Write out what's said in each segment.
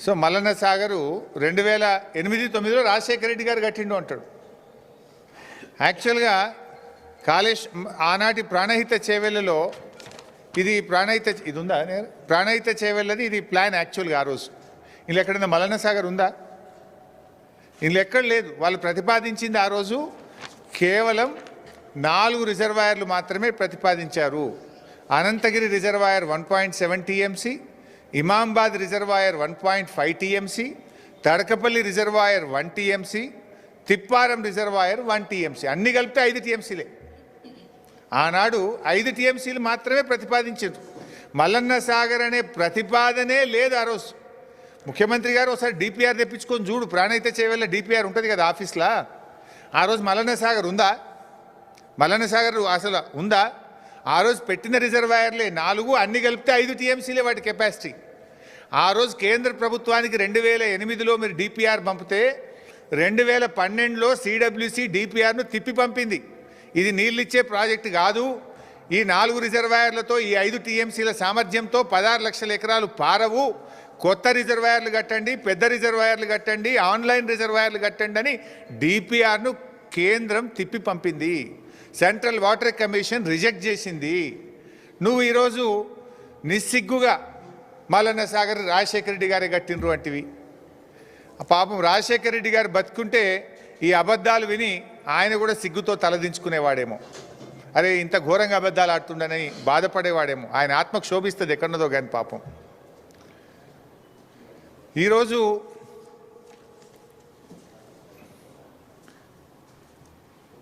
So Mallanna సాగరు 2008-9లో రాజశేఖర రెడ్డి గారు కట్టిండు అంటాడు. యాక్చువల్గా ఆనాటి ప్రాణహిత చేవెళ్ళలో ఇది ఇది ఉందా ప్రాణహిత చేవెళ్ళది ఇది ప్లాన్ యాక్చువల్గా ఆ రోజు. ఇందులో ఎక్కడైనా మల్లన్న సాగర్ ఉందా? ఇందులో ఎక్కడ లేదు. వాళ్ళు ప్రతిపాదించింది ఆ రోజు కేవలం 4 రిజర్వాయర్లు మాత్రమే ప్రతిపాదించారు. Ananthagiri reservoir 1.7 TMC, Imambad reservoir 1.5 TMC, Tadakapalli reservoir 1 TMC, Thipparam reservoir 1 TMC, అన్ని కలిపితే 5 టీఎంసీలే. ఆనాడు 5 టీఎంసీలు మాత్రమే ప్రతిపాదించారు. మల్లన్న సాగర్ అనే ప్రతిపాదనే లేదు ఆ రోజు. ముఖ్యమంత్రి గారు ఒకసారి డిపిఆర్ తెప్పించుకొని చూడు, ప్రాణహిత చేవెళ్ళ డిపిఆర్ ఉంటుంది కదా ఆఫీస్లో. ఆ రోజు మల్లన్న సాగర్ ఉందా? మల్లన్న సాగర్ అసలు ఉందా? ఆ రోజు పెట్టిన రిజర్వాయర్లే 4, అన్ని కలిపితే 5 టీఎంసీలే వాటి కెపాసిటీ. ఆ రోజు కేంద్ర ప్రభుత్వానికి 2008లో మీరు డిపిఆర్ పంపితే 2012లో సిడబ్ల్యూసి డిపిఆర్ను తిప్పి పంపింది. ఇది నీళ్ళిచ్చే ప్రాజెక్టు కాదు, ఈ 4 రిజర్వాయర్లతో ఈ 5 టీఎంసీల సామర్థ్యంతో 16 లక్షల ఎకరాలు పారవు, కొత్త రిజర్వాయర్లు కట్టండి, పెద్ద రిజర్వాయర్లు కట్టండి, ఆన్లైన్ రిజర్వాయర్లు కట్టండి అని డిపిఆర్ను కేంద్రం తిప్పి పంపింది. సెంట్రల్ వాటర్ కమిషన్ రిజెక్ట్ చేసింది. నువ్వు ఈరోజు నిస్సిగ్గుగా మల్లన్న సాగర్ రాజశేఖర రెడ్డి గారే కట్టినరు అంటివి. పాపం రాజశేఖర రెడ్డి గారు బతుకుంటే ఈ అబద్ధాలు విని ఆయన కూడా సిగ్గుతో తలదించుకునేవాడేమో. అరే ఇంత ఘోరంగా అబద్ధాలు ఆడుతుండని బాధపడేవాడేమో. ఆయన ఆత్మకు శోభిస్తుంది ఎక్కడన్నదో కానీ పాపం. ఈరోజు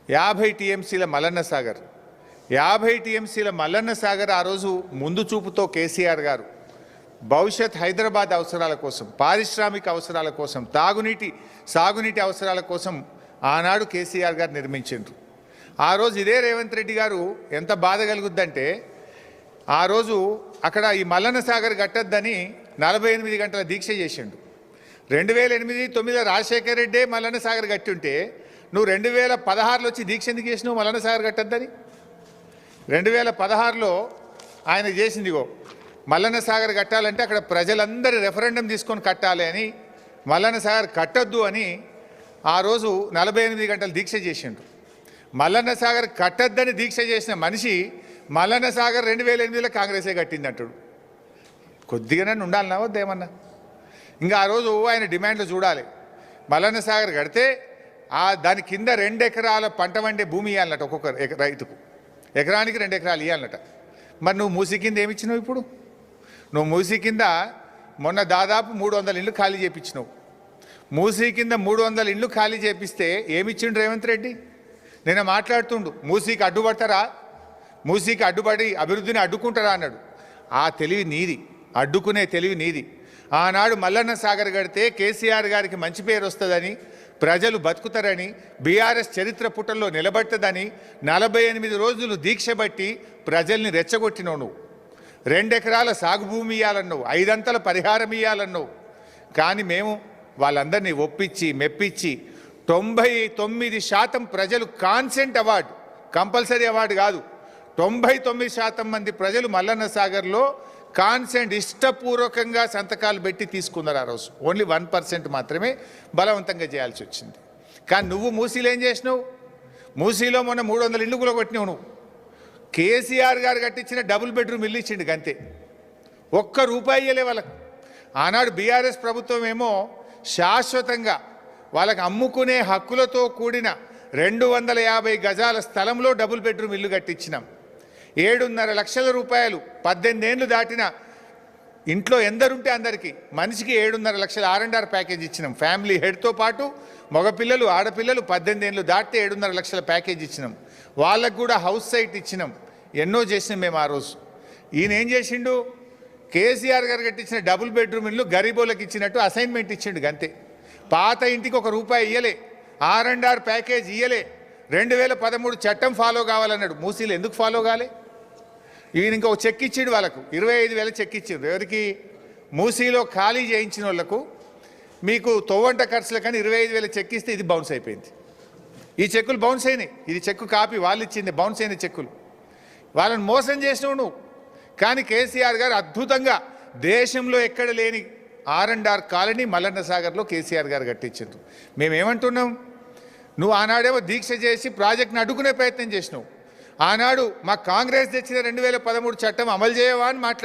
యాభై టీఎంసీల మల్లన్న సాగర్, 50 టీఎంసీల మల్లన్న సాగర్ ఆ రోజు ముందు చూపుతో కేసీఆర్ గారు భవిష్యత్ హైదరాబాద్ అవసరాల కోసం, పారిశ్రామిక అవసరాల కోసం, సాగునీటి అవసరాల కోసం ఆనాడు కేసీఆర్ గారు నిర్మించారు. ఆ రోజు ఇదే రేవంత్ రెడ్డి గారు ఎంత బాధ కలుగుద్దంటే, ఆ రోజు అక్కడ ఈ మల్లన్న సాగర్ కట్టద్దని 48 గంటల దీక్ష చేసిండు. 2008-9లో రాజశేఖర రెడ్డే మల్లన్న సాగర్ కట్టి ఉంటే నువ్వు 2016లో వచ్చి దీక్ష ఎందుకు చేసినావు మల్లన్న సాగర్ కట్టద్దని? 2016లో ఆయన చేసిందిగో మల్లన్న సాగర్ కట్టాలంటే అక్కడ ప్రజలందరి రెఫరెండం తీసుకొని కట్టాలి అని, మల్లన్న సాగర్ కట్టొద్దు అని ఆ రోజు 48 గంటలు దీక్ష చేసిండు. మల్లన్న సాగర్ కట్టద్దని దీక్ష చేసిన మనిషి మల్లన్న సాగర్ 2008లో కాంగ్రెసే కట్టింది అంటాడు. కొద్దిగానే ఉండాలన్నా వద్దేమన్నా? ఇంకా ఆ రోజు ఆయన డిమాండ్లు చూడాలి. మల్లన్న సాగర్ కడితే దాని కింద 2 ఎకరాల పంట వండే భూమి ఇవ్వాలన్నట ఒక్కొక్క రైతుకు, ఎకరానికి 2 ఎకరాలు ఇవ్వాలన్నట. మరి నువ్వు మూసీ కింద ఏమిచ్చినావు? ఇప్పుడు నువ్వు మూసీ కింద మొన్న దాదాపు 300 ఇళ్ళు ఖాళీ చేయించినావు. మూసీ కింద 300 ఇళ్ళు ఖాళీ చేపిస్తే ఏమిచ్చిండు రేవంత్ రెడ్డి? నేను మాట్లాడుతుండు, మూసీకి అడ్డుపడతారా, మూసీకి అడ్డుపడి అభివృద్ధిని అడ్డుకుంటారా అన్నాడు. ఆ తెలివి నీది, అడ్డుకునే తెలివి నీది. ఆనాడు మల్లన్న సాగర్ కడితే కేసీఆర్ గారికి మంచి పేరు వస్తుందని, ప్రజలు బతుకుతారని, బీఆర్ఎస్ చరిత్ర పుటల్లో నిలబడుతుందని 48 రోజులు దీక్ష బట్టి ప్రజల్ని రెచ్చగొట్టినావు. నువ్వు 2 ఎకరాల సాగు భూమి ఇవ్వాలన్నావు, 5 అంతల పరిహారం ఇవ్వాలన్నావు. కానీ మేము వాళ్ళందరినీ ఒప్పించి మెప్పించి 99% ప్రజలు కాన్సెంట్ అవార్డు, కంపల్సరీ అవార్డు కాదు, 99% మంది ప్రజలు మల్లన్న సాగర్లో కాన్సెంట్ ఇష్టపూర్వకంగా సంతకాలు పెట్టి తీసుకున్నారు. ఆ రోజు ఓన్లీ 1% మాత్రమే బలవంతంగా చేయాల్సి వచ్చింది. కానీ నువ్వు మూసీలో ఏం చేసినావు? మూసీలో మొన్న 300 ఇళ్ళు కూడా కొట్టినావు నువ్వు. కేసీఆర్ గారు కట్టించిన డబుల్ బెడ్రూమ్ ఇల్లు ఇచ్చిండు గంతే, ₹1 ఇయ్యలే వాళ్ళకు. ఆనాడు బీఆర్ఎస్ ప్రభుత్వం ఏమో శాశ్వతంగా వాళ్ళకి అమ్ముకునే హక్కులతో కూడిన 250 గజాల స్థలంలో డబుల్ బెడ్రూమ్ ఇల్లు కట్టించినాం. 7.5 లక్షల రూపాయలు 18 ఏళ్ళు దాటిన ఇంట్లో ఎందరుంటే అందరికీ మనిషికి 7.5 లక్షల R&R ప్యాకేజ్ ఇచ్చినాం. ఫ్యామిలీ హెడ్తో పాటు మగపిల్లలు ఆడపిల్లలు 18 ఏళ్ళు దాటితే 7.5 లక్షల ప్యాకేజ్ ఇచ్చినాం. వాళ్ళకు కూడా హౌస్ సైట్ ఇచ్చినాం. ఎన్నో చేసినాం మేము ఆ రోజు. ఈయన ఏం చేసిండు? కేసీఆర్ గారు కట్టించిన డబుల్ బెడ్రూమ్ ఇల్లు గరీబోళ్ళకి ఇచ్చినట్టు అసైన్మెంట్ ఇచ్చిండు గంతే. పాత ఇంటికి ₹1 ఇయ్యలే, R&R ప్యాకేజ్ ఇయ్యలే. 2013 చట్టం ఫాలో కావాలన్నాడు. మూసీలు ఎందుకు ఫాలో కాలే? ఈయన ఇంకో చెక్ ఇచ్చిండు వాళ్ళకు, 25,000 చెక్ ఇచ్చిండు. ఎవరికి? మూసీలో ఖాళీ చేయించిన వాళ్ళకు. మీకు తొవ్వంట ఖర్చులు కానీ 25,000 చెక్ ఇస్తే ఇది బౌన్స్ అయిపోయింది. ఈ చెక్కులు బౌన్స్ అయినాయి. ఇది చెక్కు కాపీ, వాళ్ళు ఇచ్చింది బౌన్స్ అయిన చెక్కులు. వాళ్ళని మోసం చేసినావు నువ్వు. కానీ కేసీఆర్ గారు అద్భుతంగా దేశంలో ఎక్కడ లేని R&R కాలనీ మల్లన్న సాగర్లో కేసీఆర్ గారు కట్టించారు. మేమేమంటున్నాం, నువ్వు ఆనాడేమో దీక్ష చేసి ప్రాజెక్ట్ని అడ్డుకునే ప్రయత్నం చేసినావు. ఆనాడు మా కాంగ్రెస్ తెచ్చిన 2013 చట్టం అమలు చేయవా అని